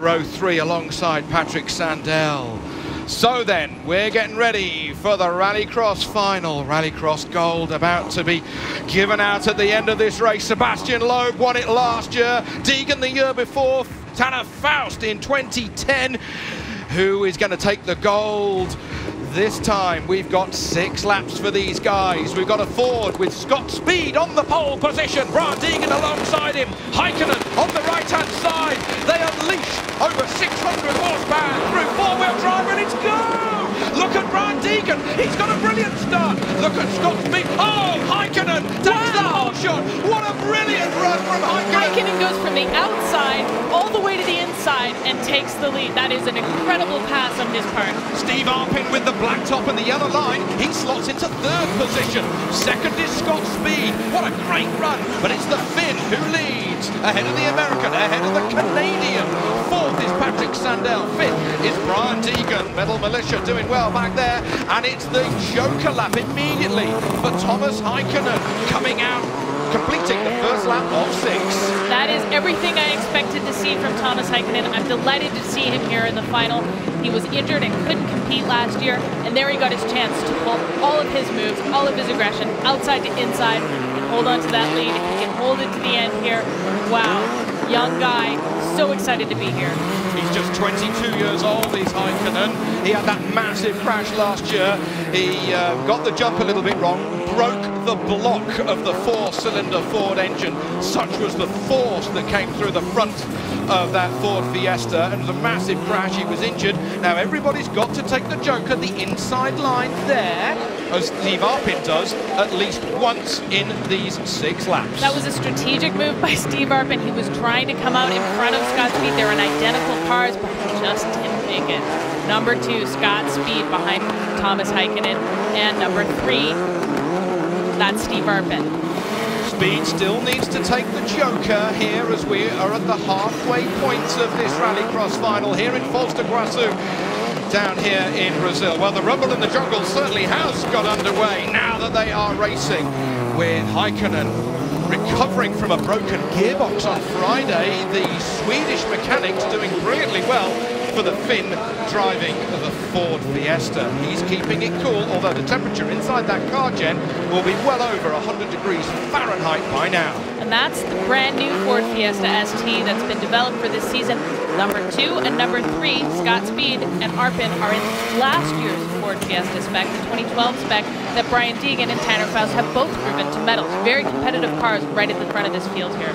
row 3 alongside Patrik Sandell. So then, we're getting ready for the RallyCross final. RallyCross Gold about to be given out at the end of this race. Sebastian Loeb won it last year, Deegan the year before, Tanner Faust in 2010. Who is going to take the gold this time? We've got 6 laps for these guys. We've got a Ford with Scott Speed on the pole position. Brian Deegan alongside him. Heikkinen on the right-hand side. They unleash over 600 horsepower through 4-wheel drive, and it's go! Look at Brian Deegan. He's got a brilliant start. Look at Scott Speed. Oh, Heikkinen takes the whole shot. What a brilliant run from Heikkinen. Heikkinen goes from the outside all the way to the inside and takes the lead. That is an incredible pass on his part. Steve Arpin with the black top and the yellow line. He slots into 3rd position. 2nd is Scott Speed. What a great run. But it's the Finn who leads. Ahead of the American, ahead of the Canadian. 4th is Patrik Sandell. 5th is Brian Deegan. Metal Militia doing well back there. And it's the Joker lap immediately for Tuomas Heikkinen coming out, completing the first lap of 6. That is everything I expected to see from Tuomas Heikkinen. I'm delighted to see him here in the final. He was injured and couldn't compete last year, and there he got his chance to pull all of his moves, all of his aggression, outside to inside, and hold on to that lead. If he can hold it to the end here, wow, young guy, so excited to be here. He's just 22 years old, he's Heikkinen. He had that massive crash last year. He got the jump a little bit wrong, broke the block of the 4-cylinder Ford engine. Such was the force that came through the front of that Ford Fiesta, and it was a massive crash. He was injured. Now everybody's got to take the Joker the inside line there, as Steve Arpin does at least once in these 6 laps. That was a strategic move by Steve Arpin. He was trying to come out in front of Scott Speed. They're in identical cars, but he just didn't make it. Number 2, Scott Speed behind Tuomas Heikkinen, and number 3, that's Steve Arpin. Speed still needs to take the Joker here as we are at the halfway point of this RallyCross final here in Foz do Iguaçu, down here in Brazil. Well, the rumble in the jungle certainly has got underway now that they are racing, with Heikkinen recovering from a broken gearbox on Friday. The Swedish mechanics doing brilliantly well for the Finn driving the Ford Fiesta. He's keeping it cool, although the temperature inside that car, Jen, will be well over 100 degrees Fahrenheit by now. And that's the brand new Ford Fiesta ST that's been developed for this season. Number 2 and number 3, Scott Speed and Arpin, are in last year's Ford Fiesta spec, the 2012 spec that Brian Deegan and Tanner Faust have both proven to medals. Very competitive cars right at the front of this field here.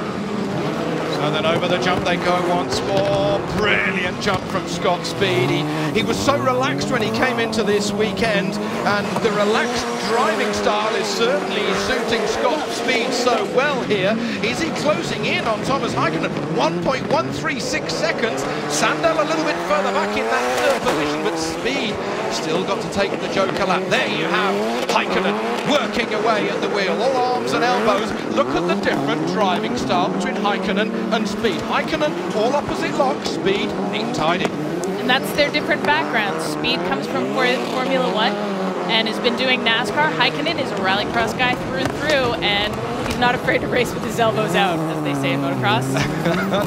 So then over the jump they go once more. Brilliant jump from Scott Speed. He was so relaxed when he came into this weekend, and the relaxed driving style is certainly suiting Scott Speed so well here. Is he closing in on Tuomas Heikkinen? 1.136 seconds. Sandell a little bit further back in that 3rd position, but Speed still got to take the Joker lap. There you have Heikkinen working away at the wheel, all arms and elbows. Look at the different driving style between Heikkinen and Speed. Heikkinen, all opposite locks. Speed, neat and tidy. And that's their different backgrounds. Speed comes from Formula 1 and has been doing NASCAR. Heikkinen is a rallycross guy through and through, and he's not afraid to race with his elbows out, as they say in motocross.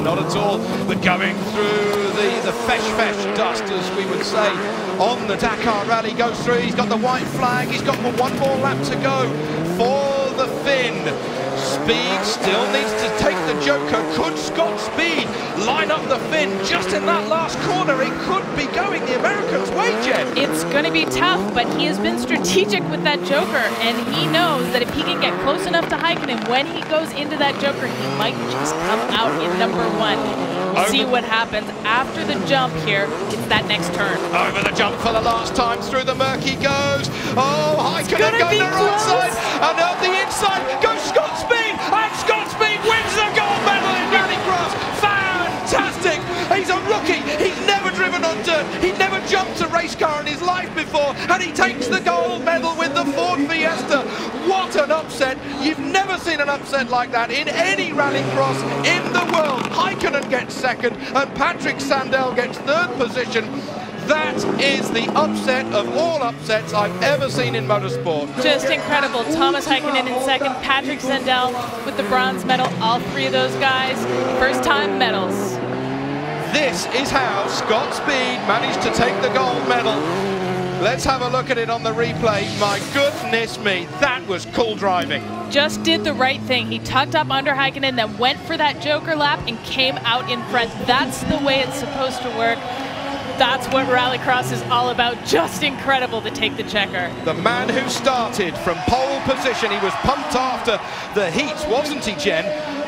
Not at all, but going through the fesh dust, as we would say, on the Dakar Rally. Goes through, he's got the white flag, he's got one more lap to go for the Finn. Speed still needs to take the Joker. Could Scott Speed line up the Finn just in that last corner? It could be going the Americans' way, Jen. It's going to be tough, but he has been strategic with that Joker, and he knows that if he can get close enough to Heikkinen, when he goes into that Joker, he might just come out in number 1. We'll see what happens after the jump here. It's that next turn. Over the jump for the last time, through the murky goes. Oh, Heikkinen going the right side, and on the inside goes Scott Speed, and Scott Speed wins the gold medal in Rallycross. Fantastic! He's a rookie. He's never driven on dirt. He never jumped a race car in his life before, and he takes the gold medal with the Ford Fiesta. What an upset. You've never seen an upset like that in any rallycross in the world. Heikkinen gets 2nd, and Patrik Sandell gets 3rd position. That is the upset of all upsets I've ever seen in motorsport. Just incredible. Tuomas Heikkinen in 2nd, Patrik Sandell with the bronze medal. All 3 of those guys, first-time medals. this is how Scott Speed managed to take the gold medal. Let's have a look at it on the replay. My goodness me, that was cool driving. Just did the right thing. He tucked up under Heikkinen, then went for that joker lap and came out in front. That's the way it's supposed to work. That's what Rallycross is all about. Just incredible to take the checker. The man who started from pole position, he was pumped after the heats, wasn't he, Jen?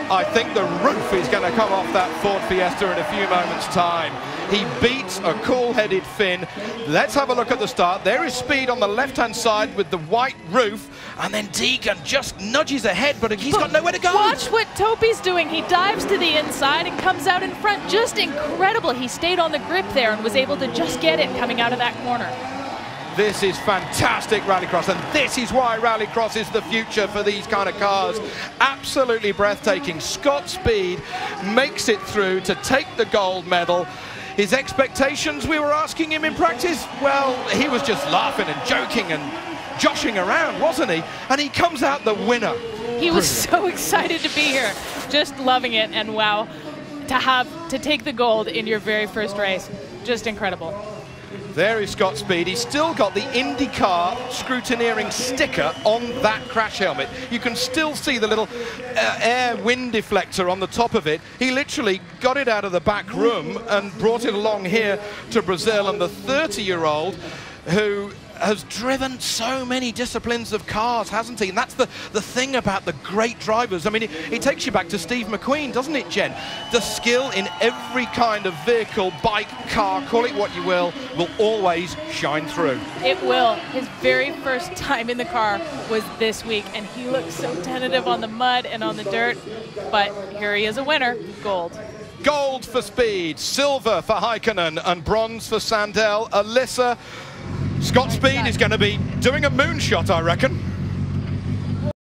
I think the roof is going to come off that Ford Fiesta in a few moments' time. He beats a cool-headed Finn. Let's have a look at the start. There is Speed on the left-hand side with the white roof, and then Deegan just nudges ahead, but he's got nowhere to go. Watch what Topi's doing. He dives to the inside and comes out in front. Just incredible. He stayed on the grip there and was able to just get it coming out of that corner. This is fantastic Rallycross, and this is why Rallycross is the future for these kind of cars. Absolutely breathtaking. Scott Speed makes it through to take the gold medal. His expectations, we were asking him in practice, well, he was just laughing and joking and joshing around, wasn't he? And he comes out the winner. He was so excited to be here, just loving it, and wow, to take the gold in your very first race, just incredible. There is Scott Speed. He's still got the IndyCar scrutineering sticker on that crash helmet. You can still see the little air wind deflector on the top of it. He literally got it out of the back room and brought it along here to Brazil. And the 30-year-old who has driven so many disciplines of cars, hasn't he? And that's the thing about the great drivers. I mean, it takes you back to Steve McQueen, doesn't it, Jen? The skill in every kind of vehicle, bike, car, call it what you will always shine through. It will. His very first time in the car was this week, and he looked so tentative on the mud and on the dirt, but here he is, a winner, gold. Gold for Speed, silver for Heikkinen, and bronze for Sandell. Alyssa, Scott Speed is going to be doing a moonshot, I reckon.